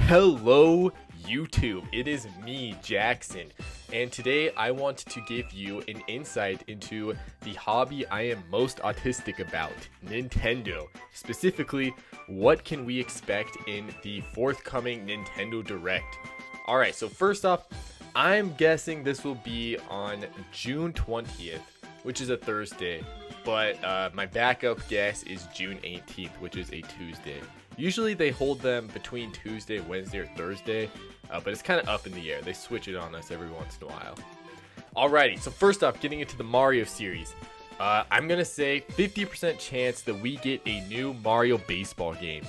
Hello, YouTube. It is me, Jackson, and today I want to give you an insight into the hobby I am most autistic about, Nintendo. Specifically, what can we expect in the forthcoming Nintendo Direct? Alright, so first off, I'm guessing this will be on June 20th, which is a Thursday, but my backup guess is June 18th, which is a Tuesday. Usually they hold them between Tuesday, Wednesday, or Thursday, but it's kind of up in the air. They switch it on us every once in a while. Alrighty, so first off, getting into the Mario series. I'm going to say 50% chance that we get a new Mario baseball game.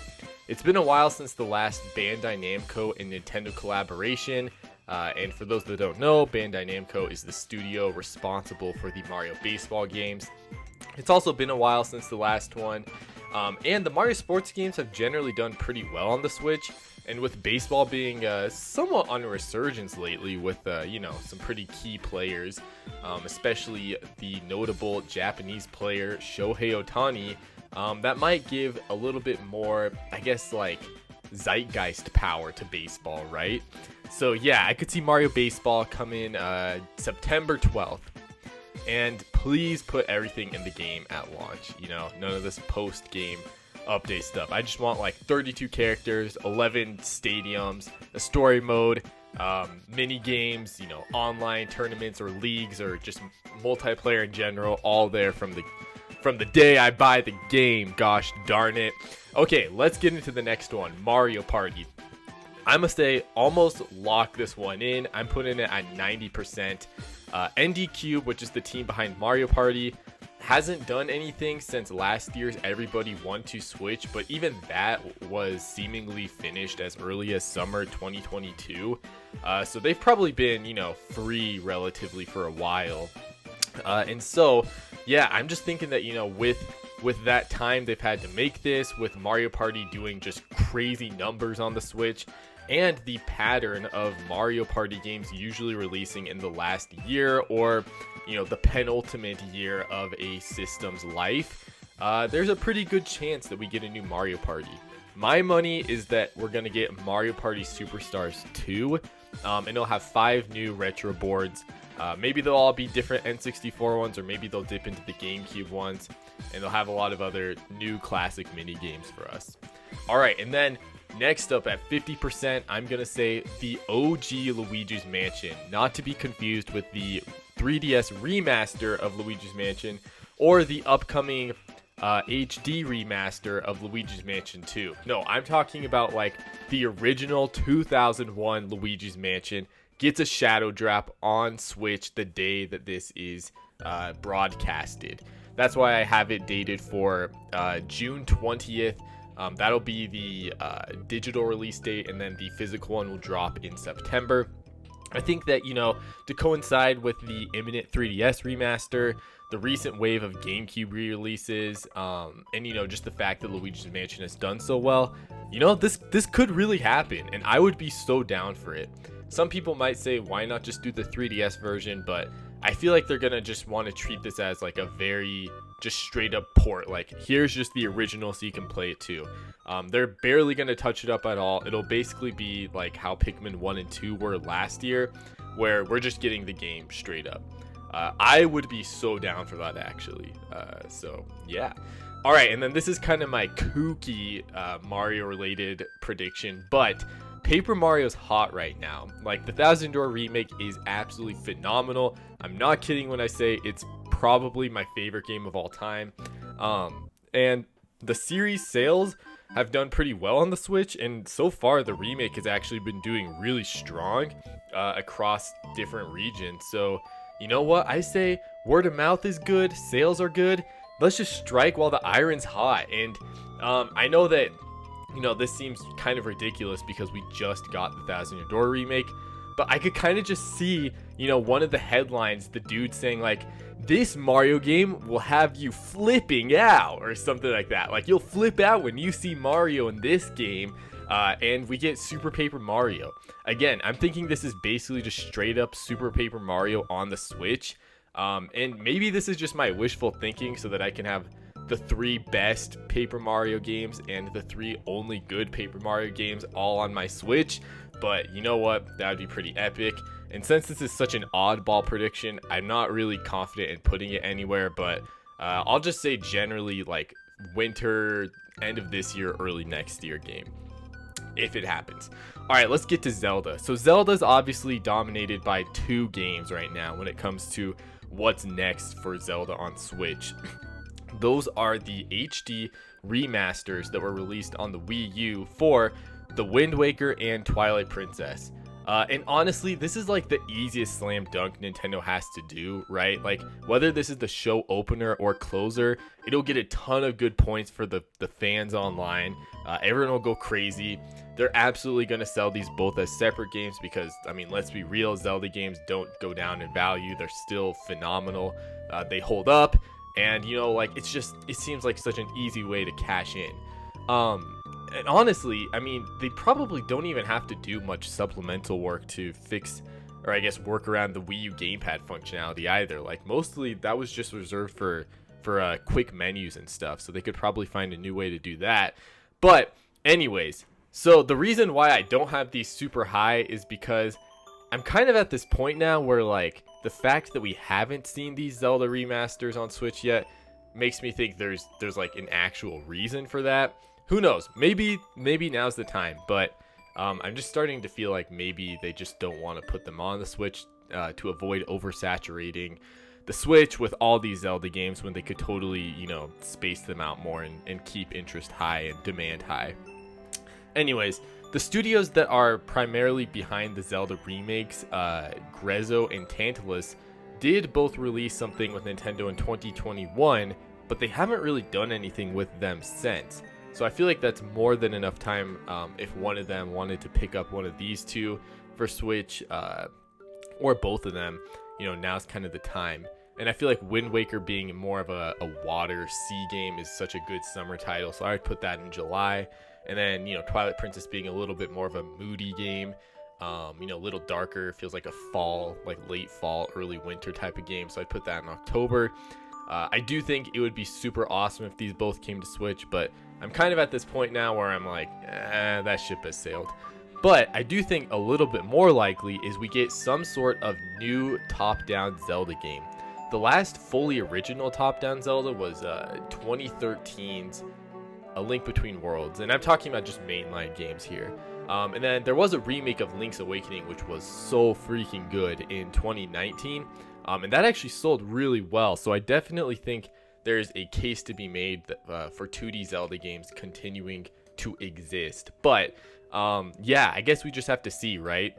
It's been a while since the last Bandai Namco and Nintendo collaboration. And for those that don't know, Bandai Namco is the studio responsible for the Mario baseball games. It's also been a while since the last one. And the Mario sports games have generally done pretty well on the Switch. And with baseball being somewhat on a resurgence lately with, some pretty key players, especially the notable Japanese player Shohei Ohtani, that might give a little bit more, zeitgeist power to baseball, right? So yeah, I could see Mario Baseball come in September 12th. And please put everything in the game at launch. None of this post-game update stuff. I just want 32 characters, 11 stadiums, a story mode, mini games, online tournaments or leagues or just multiplayer in general, all there from the day I buy the game. Gosh darn it. Okay, let's get into the next one, Mario Party. I'm gonna say almost lock this one in. I'm putting it at 90%. ND Cube, which is the team behind Mario Party, hasn't done anything since last year's Everybody Want to Switch, but even that was seemingly finished as early as summer 2022. So they've probably been, free relatively for a while. And so, yeah, I'm just thinking that, with that time they've had to make this, with Mario Party doing just crazy numbers on the Switch, and the pattern of Mario Party games usually releasing in the last year or, the penultimate year of a system's life, there's a pretty good chance that we get a new Mario Party. My money is that we're going to get Mario Party Superstars 2, and it'll have 5 new retro boards. Maybe they'll all be different N64 ones, or maybe they'll dip into the GameCube ones, and they'll have a lot of other new classic mini games for us. Alright, and then next up at 50%, I'm going to say the OG Luigi's Mansion, not to be confused with the 3DS remaster of Luigi's Mansion or the upcoming HD remaster of Luigi's Mansion 2. No, I'm talking about the original 2001 Luigi's Mansion gets a shadow drop on Switch the day that this is broadcasted. That's why I have it dated for June 20th. That'll be the digital release date, and then the physical one will drop in September. I think that, to coincide with the imminent 3DS remaster, the recent wave of GameCube re-releases, and, just the fact that Luigi's Mansion has done so well, this could really happen, and I would be so down for it. Some people might say, why not just do the 3DS version, but I feel like they're going to just want to treat this as a very just straight up port. Here's just the original so you can play it too. They're barely going to touch it up at all. It'll basically be how Pikmin 1 and 2 were last year, where we're just getting the game straight up. I would be so down for that, actually. So, yeah. Alright, and then this is kind of my kooky Mario-related prediction, but Paper Mario's hot right now. The Thousand Door remake is absolutely phenomenal. I'm not kidding when I say it's probably my favorite game of all time. And the series sales have done pretty well on the Switch, and so far the remake has actually been doing really strong across different regions. So, you know what? I say word of mouth is good, sales are good. Let's just strike while the iron's hot. And I know that this seems kind of ridiculous because we just got the Thousand Year Door remake, but I could kind of just see, one of the headlines, the dude saying this Mario game will have you flipping out or something like that. You'll flip out when you see Mario in this game, and we get Super Paper Mario. Again, I'm thinking this is basically just straight up Super Paper Mario on the Switch, and maybe this is just my wishful thinking so that I can have the 3 best Paper Mario games and the 3 only good Paper Mario games all on my Switch. But you know what? That would be pretty epic. And since this is such an oddball prediction, I'm not really confident in putting it anywhere. But I'll just say generally like winter, end of this year, early next year game, if it happens. All right, let's get to Zelda. So Zelda's obviously dominated by 2 games right now when it comes to what's next for Zelda on Switch. Those are the HD remasters that were released on the Wii U for The Wind Waker and Twilight Princess. And honestly, this is like the easiest slam dunk Nintendo has to do, right? Like, whether this is the show opener or closer, it'll get a ton of good points for the fans online. Everyone will go crazy. They're absolutely going to sell these both as separate games because, I mean, let's be real, Zelda games don't go down in value. They're still phenomenal. They hold up. And, you know, like, it seems like such an easy way to cash in. And honestly, I mean, they probably don't even have to do much supplemental work to fix, or I guess work around the Wii U gamepad functionality either. Like, mostly that was just reserved for quick menus and stuff. So they could probably find a new way to do that. But anyways, so the reason why I don't have these super high is because I'm kind of at this point now where, like, the fact that we haven't seen these Zelda remasters on Switch yet makes me think there's like an actual reason for that. Who knows? Maybe now's the time, but I'm just starting to feel like maybe they just don't want to put them on the Switch to avoid oversaturating the Switch with all these Zelda games when they could totally, you know, space them out more and keep interest high and demand high. Anyways, the studios that are primarily behind the Zelda remakes, Grezzo and Tantalus, did both release something with Nintendo in 2021, but they haven't really done anything with them since. So I feel like that's more than enough time if one of them wanted to pick up one of these 2 for Switch, or both of them, you know, now's kind of the time. And I feel like Wind Waker being more of a water sea game is such a good summer title, so I would put that in July. And then, you know, Twilight Princess being a little bit more of a moody game, you know, a little darker, feels like a fall, like late fall, early winter type of game. So I'd put that in October. I do think it would be super awesome if these both came to Switch, but I'm kind of at this point now where I'm like, that ship has sailed. But I do think a little bit more likely is we get some sort of new top-down Zelda game. The last fully original top-down Zelda was 2013's A Link Between Worlds, and I'm talking about just mainline games here. And then there was a remake of Link's Awakening, which was so freaking good in 2019, and that actually sold really well. So I definitely think there's a case to be made for 2D Zelda games continuing to exist. But yeah, I guess we just have to see, right?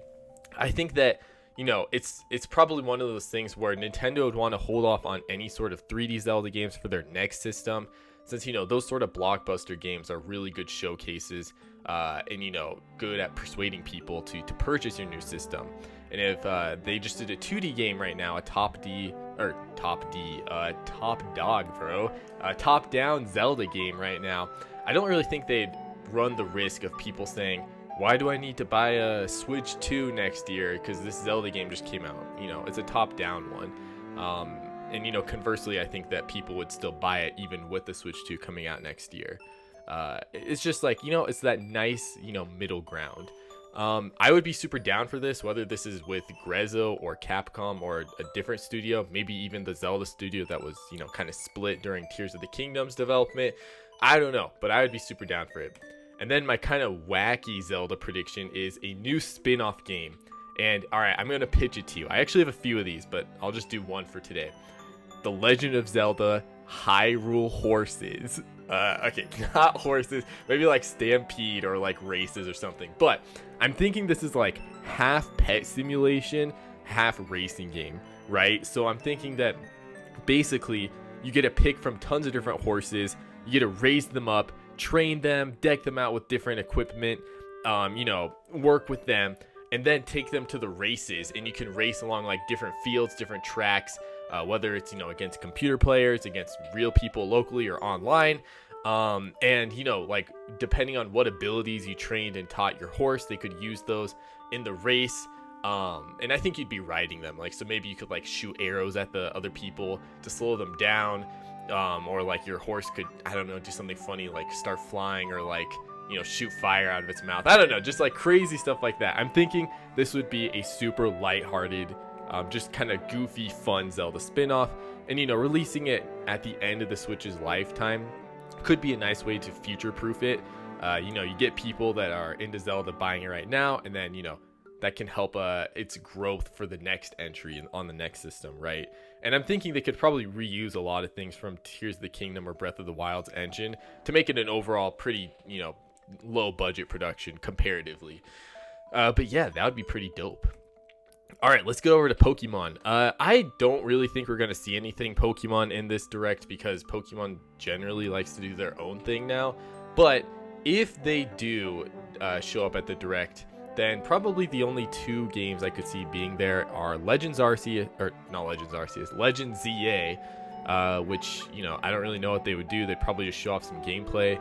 I think that, you know, it's probably one of those things where Nintendo would want to hold off on any sort of 3D Zelda games for their next system, since, you know, those sort of blockbuster games are really good showcases and, you know, good at persuading people to purchase your new system. And if they just did a 2D game right now, a top-down Zelda game right now, I don't really think they'd run the risk of people saying, why do I need to buy a Switch 2 next year because this Zelda game just came out? You know, it's a top-down one. And, you know, conversely, I think that people would still buy it even with the Switch 2 coming out next year. It's just like, you know, it's that nice, you know, middle ground. I would be super down for this, whether this is with Grezzo or Capcom or a different studio, maybe even the Zelda studio that was, you know, kind of split during Tears of the Kingdom's development. I don't know, but I would be super down for it. And then my kind of wacky Zelda prediction is a new spin-off game. And all right, I'm going to pitch it to you. I actually have a few of these, but I'll just do one for today. The Legend of Zelda Hyrule Horses. Okay, not horses, maybe like Stampede or like races or something. But I'm thinking this is like half pet simulation, half racing game, right? So I'm thinking that basically you get to pick from tons of different horses, you get to raise them up, train them, deck them out with different equipment, you know, work with them, and then take them to the races. And you can race along like different fields, different tracks, whether it's, you know, against computer players, against real people locally or online. And, you know, like depending on what abilities you trained and taught your horse, they could use those in the race. And I think you'd be riding them. Like, so maybe you could like shoot arrows at the other people to slow them down. or like your horse could, I don't know, do something funny like start flying or like, shoot fire out of its mouth. I don't know, just like crazy stuff like that. I'm thinking this would be a super lighthearted, just kind of goofy, fun Zelda spin-off. And, releasing it at the end of the Switch's lifetime could be a nice way to future-proof it. You get people that are into Zelda buying it right now, and then, that can help its growth for the next entry on the next system, right? And I'm thinking they could probably reuse a lot of things from Tears of the Kingdom or Breath of the Wild's engine to make it an overall pretty, low budget production comparatively. But yeah, that would be pretty dope. All right, let's go over to Pokemon. I don't really think we're going to see anything Pokemon in this Direct because Pokemon generally likes to do their own thing now. But if they do show up at the Direct, then probably the only 2 games I could see being there are Legends Arceus, or not Legends Arceus, Legends ZA, which, I don't really know what they would do. They'd probably just show off some gameplay,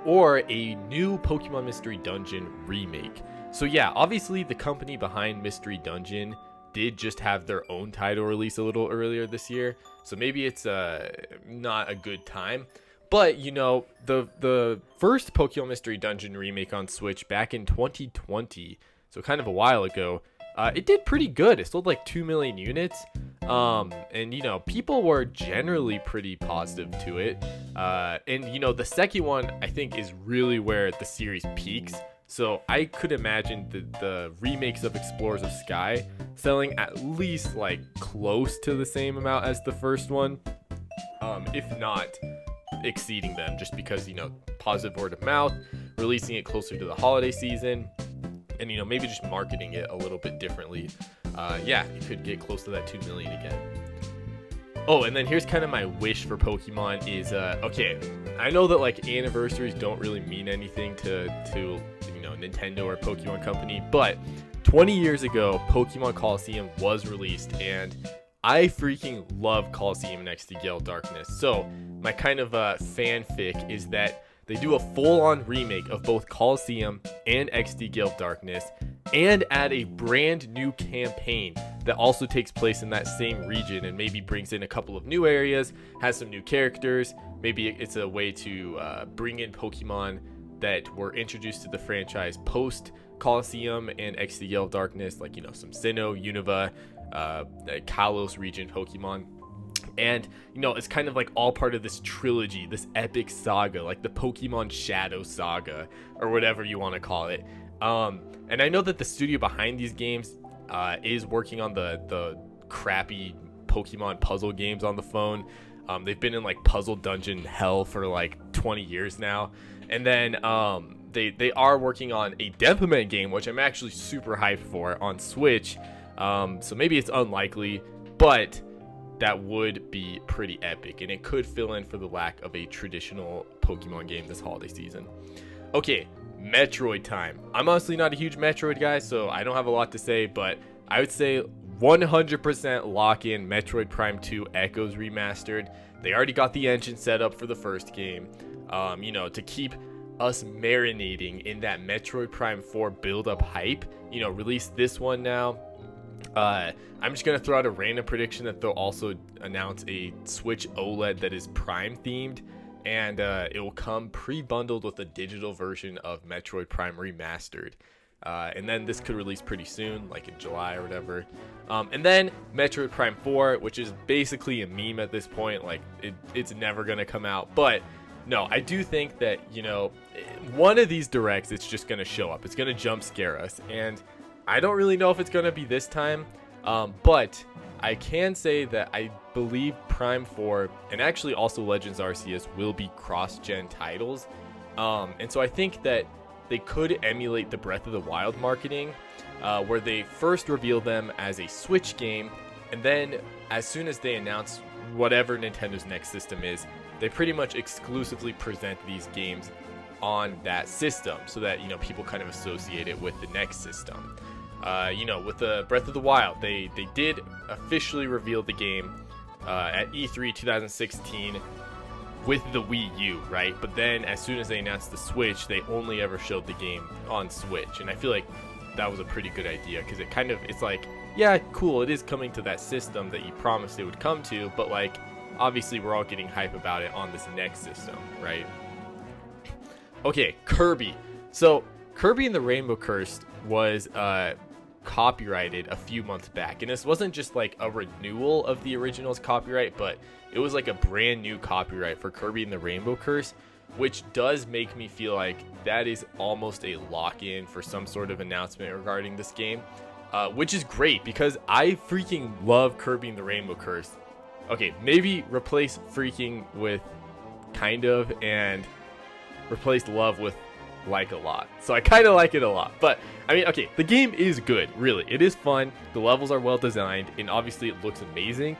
or a new Pokemon Mystery Dungeon remake. So yeah, obviously the company behind Mystery Dungeon did just have their own title release a little earlier this year, so maybe it's not a good time. But, the first Pokemon Mystery Dungeon remake on Switch back in 2020, so kind of a while ago, it did pretty good. It sold like 2 million units, and, people were generally pretty positive to it. And, the second one, I think, is really where the series peaks. So I could imagine the remakes of Explorers of Sky selling at least, like, close to the same amount as the first one, if not exceeding them, just because positive word of mouth, releasing it closer to the holiday season, and maybe just marketing it a little bit differently. Yeah, you could get close to that 2 million again. Oh, and then here's kind of my wish for Pokemon is okay, I know that like anniversaries don't really mean anything to Nintendo or Pokemon Company, but 20 years ago Pokemon Colosseum was released, and I freaking love Colosseum and XD Gale Darkness. So my kind of fanfic is that they do a full-on remake of both Colosseum and XD Gale Darkness and add a brand new campaign that also takes place in that same region and maybe brings in a couple of new areas, has some new characters. Maybe it's a way to bring in Pokemon that were introduced to the franchise post Colosseum and XD Gale Darkness, like, some Sinnoh, Unova, Kalos region Pokemon. And, it's kind of like all part of this trilogy, this epic saga, like the Pokemon Shadow Saga, or whatever you want to call it. And I know that the studio behind these games is working on the crappy Pokemon puzzle games on the phone. They've been in like puzzle dungeon hell for like 20 years now. And then they are working on a Denpaman game, which I'm actually super hyped for, on Switch. So maybe it's unlikely, but that would be pretty epic, and it could fill in for the lack of a traditional Pokemon game this holiday season. Okay, Metroid time. I'm honestly not a huge Metroid guy, so I don't have a lot to say, but I would say 100% lock in Metroid Prime 2 Echoes Remastered. They already got the engine set up for the first game, to keep us marinating in that Metroid Prime 4 build-up hype. Release this one now. I'm just going to throw out a random prediction that they'll also announce a Switch OLED that is Prime themed, and it will come pre-bundled with a digital version of Metroid Prime Remastered. And then this could release pretty soon, like in July or whatever. And then Metroid Prime 4, which is basically a meme at this point, like it's never going to come out. But no, I do think that, one of these directs, it's just going to show up. It's going to jump scare us, and I don't really know if it's going to be this time, but I can say that I believe Prime 4 and actually also Legends Arceus will be cross-gen titles. And so I think that they could emulate the Breath of the Wild marketing, where they first reveal them as a Switch game, and then as soon as they announce whatever Nintendo's next system is, they pretty much exclusively present these games on that system so that, people kind of associate it with the next system. With the Breath of the Wild, they did officially reveal the game at E3 2016 with the Wii U, right? But then as soon as they announced the Switch, they only ever showed the game on Switch. And I feel like that was a pretty good idea, because it's like, yeah, cool, it is coming to that system that you promised it would come to, but like, obviously we're all getting hype about it on this next system, right? Okay, Kirby. So Kirby and the Rainbow Curse was copyrighted a few months back, and this wasn't just like a renewal of the original's copyright, but it was like a brand new copyright for Kirby and the Rainbow Curse, which does make me feel like that is almost a lock-in for some sort of announcement regarding this game, which is great because I freaking love Kirby and the Rainbow Curse. Okay, maybe replace freaking with kind of, and replace love with like a lot. So I kind of like it a lot. But I mean, okay, the game is good, really. It is fun. The levels are well designed, and obviously it looks amazing.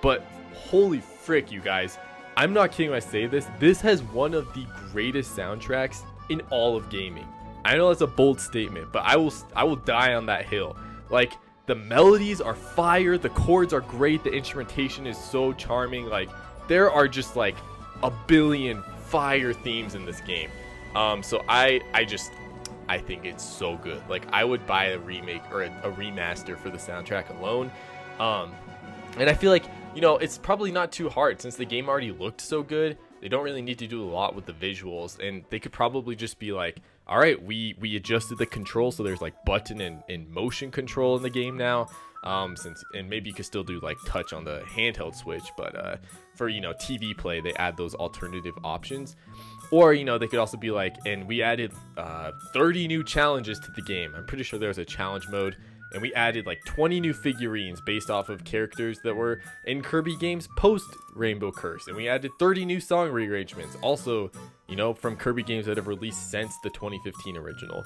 But holy frick, you guys, I'm not kidding when I say this. This has one of the greatest soundtracks in all of gaming. I know that's a bold statement, but I will die on that hill. Like, the melodies are fire, the chords are great, the instrumentation is so charming. Like, there are just like a billion fire themes in this game. So I think it's so good. Like, I would buy a remake or a remaster for the soundtrack alone. And I feel like, you know, it's probably not too hard since the game already looked so good. They don't really need to do a lot with the visuals, and they could probably just be like, all right, we adjusted the control so there's like button and motion control in the game now. And maybe you could still do like touch on the handheld switch, but for, you know, TV play, they add those alternative options. Or, you know, they could also be like, and we added 30 new challenges to the game. I'm pretty sure there was a challenge mode, and we added like 20 new figurines based off of characters that were in Kirby games post Rainbow Curse, and we added 30 new song rearrangements, also, you know, from Kirby games that have released since the 2015 original.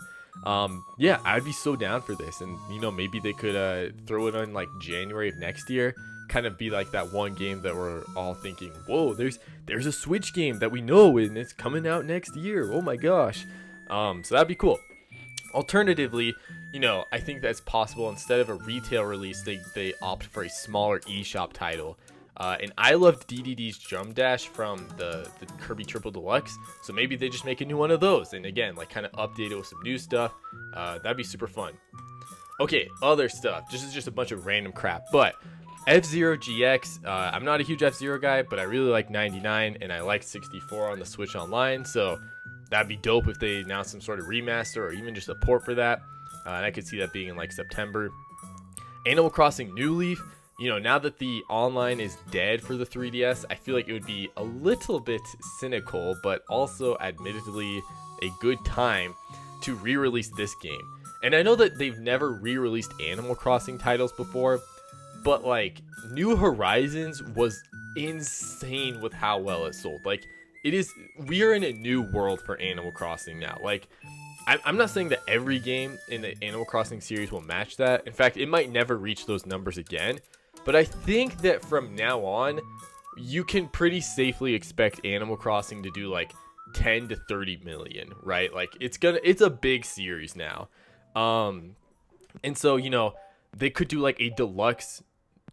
Yeah, I'd be so down for this, and, you know, maybe they could throw it on like January of next year. Kind of be like that one game that we're all thinking, whoa, there's a Switch game that we know and it's coming out next year, oh my gosh. So that'd be cool. Alternatively, you know, I think that's possible. Instead of a retail release, they opt for a smaller eShop title. And I loved DDD's Drum Dash from the Kirby Triple Deluxe, so maybe they just make a new one of those, and again, like, kind of update it with some new stuff. That'd be super fun. Okay, other stuff. This is just a bunch of random crap, but F-Zero GX, I'm not a huge F-Zero guy, but I really like 99, and I like 64 on the Switch Online, so that'd be dope if they announced some sort of remaster or even just a port for that. And I could see that being in like September. Animal Crossing New Leaf, you know, now that the online is dead for the 3DS, I feel like it would be a little bit cynical, but also admittedly a good time to re-release this game. And I know that they've never re-released Animal Crossing titles before, but like New Horizons was insane with how well it sold. Like, we are in a new world for Animal Crossing now. Like, I'm not saying that every game in the Animal Crossing series will match that. In fact, it might never reach those numbers again. But I think that from now on, you can pretty safely expect Animal Crossing to do like 10 to 30 million, right? Like, it's a big series now. And so, you know, they could do like a deluxe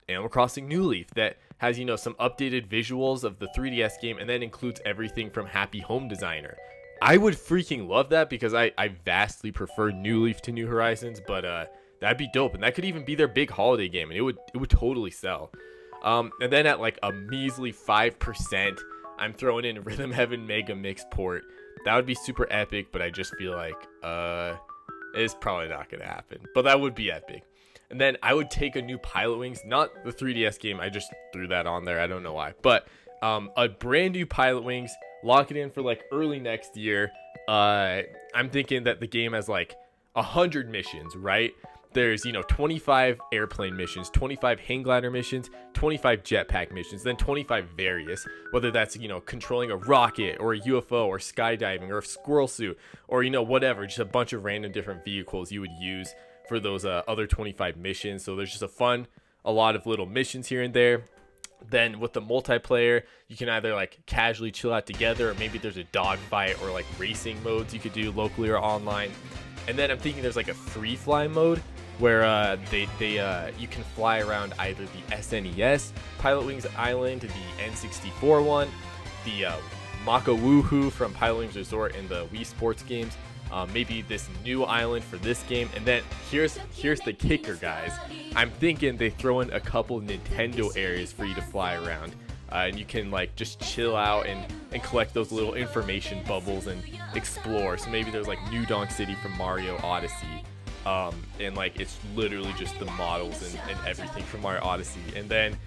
Animal Crossing New Leaf that has, you know, some updated visuals of the 3DS game and then includes everything from Happy Home Designer. I would freaking love that because I vastly prefer New Leaf to New Horizons, but that'd be dope, and that could even be their big holiday game, and it would totally sell. And then at like a measly 5%, I'm throwing in Rhythm Heaven Mega Mix port. That would be super epic, but I just feel like it's probably not gonna happen, but that would be epic. And then I would take a new Pilot Wings, not the 3DS game, I just threw that on there, I don't know why, but a brand new Pilot Wings, lock it in for like early next year. I'm thinking that the game has like 100 missions, right? There's, you know, 25 airplane missions, 25 hang glider missions, 25 jetpack missions, then 25 various, whether that's, you know, controlling a rocket or a UFO or skydiving or a squirrel suit or, you know, whatever, just a bunch of random different vehicles you would use for those other 25 missions. So there's just a lot of little missions here and there. Then with the multiplayer, you can either like casually chill out together, or maybe there's a dogfight or like racing modes you could do locally or online. And then I'm thinking there's like a free fly mode where you can fly around either the SNES Pilot Wings Island, the N64 one, the Mako Woohoo from Pilot Wings Resort and the Wii Sports games, maybe this new island for this game. And then here's the kicker, guys. I'm thinking they throw in a couple Nintendo areas for you to fly around. and you can like just chill out and collect those little information bubbles and explore. So maybe there's like New Donk City from Mario Odyssey, and like it's literally just the models and everything from Mario Odyssey. And then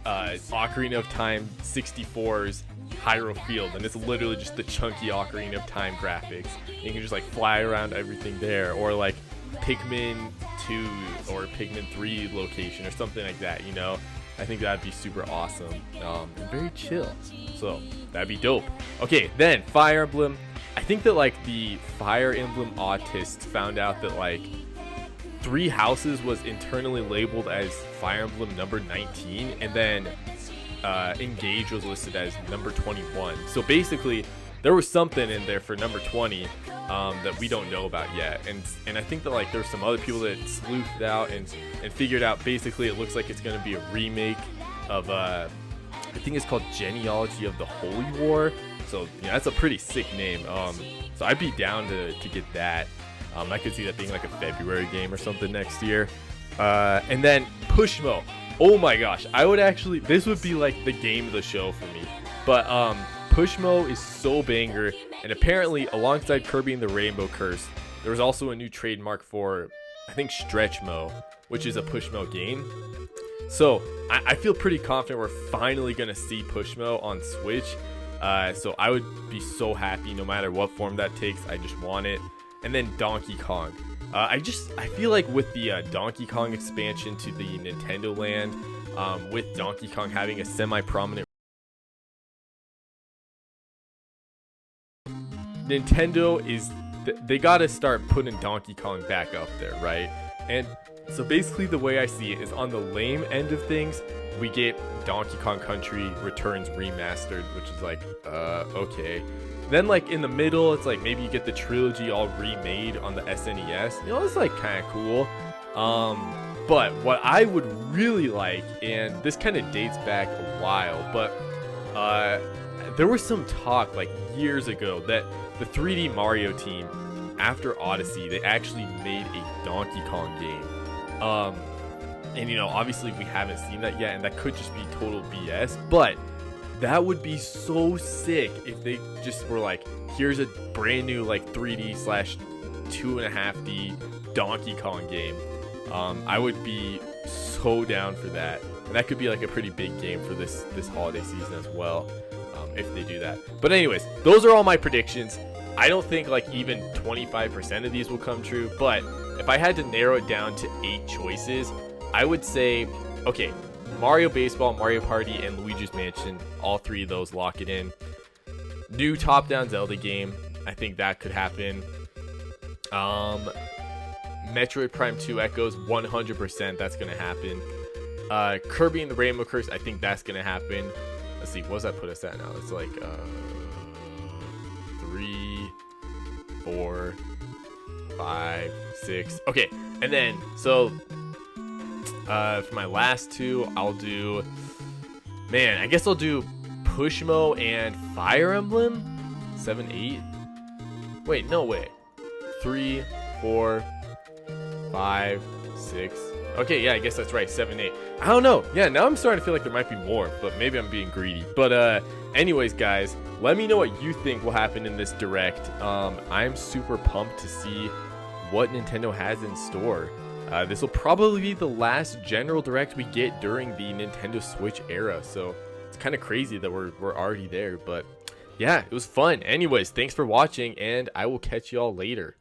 Ocarina of Time 64's Hyrule Field, and it's literally just the chunky Ocarina of Time graphics. You can just like fly around everything there, or like Pikmin 2 or Pikmin 3 location or something like that, you know. I think that'd be super awesome, and very chill, so that'd be dope. Okay, then Fire Emblem. I think that like the Fire Emblem autists found out that like Three Houses was internally labeled as Fire Emblem number 19, and then Engage was listed as number 21. So basically there was something in there for number 20 that we don't know about yet, and I think that like there's some other people that sleuthed out and figured out basically it looks like it's going to be a remake of I think it's called Genealogy of the Holy War. So yeah, that's a pretty sick name. So I'd be down to get that. I could see that being like a February game or something next year. And then Pushmo. Oh my gosh, I would actually, this would be like the game of the show for me. But Pushmo is so banger, and apparently alongside Kirby and the Rainbow Curse, there was also a new trademark for, I think, Stretchmo, which is a Pushmo game. So I feel pretty confident we're finally gonna see Pushmo on Switch. So I would be so happy no matter what form that takes. I just want it. And then Donkey Kong. I feel like with the Donkey Kong expansion to the Nintendo Land, with Donkey Kong having a semi-prominent, Nintendo is, they gotta start putting Donkey Kong back up there, right? And so basically the way I see it is, on the lame end of things, we get Donkey Kong Country Returns Remastered, which is like, okay. Then like in the middle, it's like maybe you get the trilogy all remade on the SNES. You know, it's like kind of cool. But what I would really like, and this kind of dates back a while, but there was some talk like years ago that the 3D Mario team, after Odyssey, they actually made a Donkey Kong game. And you know, obviously we haven't seen that yet, and that could just be total BS, but that would be so sick if they just were like, here's a brand new like 3D / 2.5D Donkey Kong game. I would be so down for that, and that could be like a pretty big game for this holiday season as well, if they do that. But anyways, those are all my predictions. I don't think like even 25% of these will come true, but if I had to narrow it down to 8 choices, I would say, okay, Mario Baseball, Mario Party, and Luigi's Mansion, all 3 of those, lock it in. New top-down Zelda game, I think that could happen. Metroid Prime 2 Echoes, 100% that's going to happen. Kirby and the Rainbow Curse, I think that's going to happen. Let's see, what does that put us at now? It's like 3, 4, 5, 6. Okay, and then, so for my last 2, I'll do, man, I guess I'll do Pushmo and Fire Emblem 7, 8. Wait, no way. 3, 4, 5, 6. Okay, yeah, I guess that's right. 7, 8. I don't know. Yeah, now I'm starting to feel like there might be more, but maybe I'm being greedy. But anyways, guys, let me know what you think will happen in this Direct. I'm super pumped to see what Nintendo has in store. This will probably be the last general Direct we get during the Nintendo Switch era, so it's kind of crazy that we're already there. But yeah, it was fun. Anyways, thanks for watching, and I will catch you all later.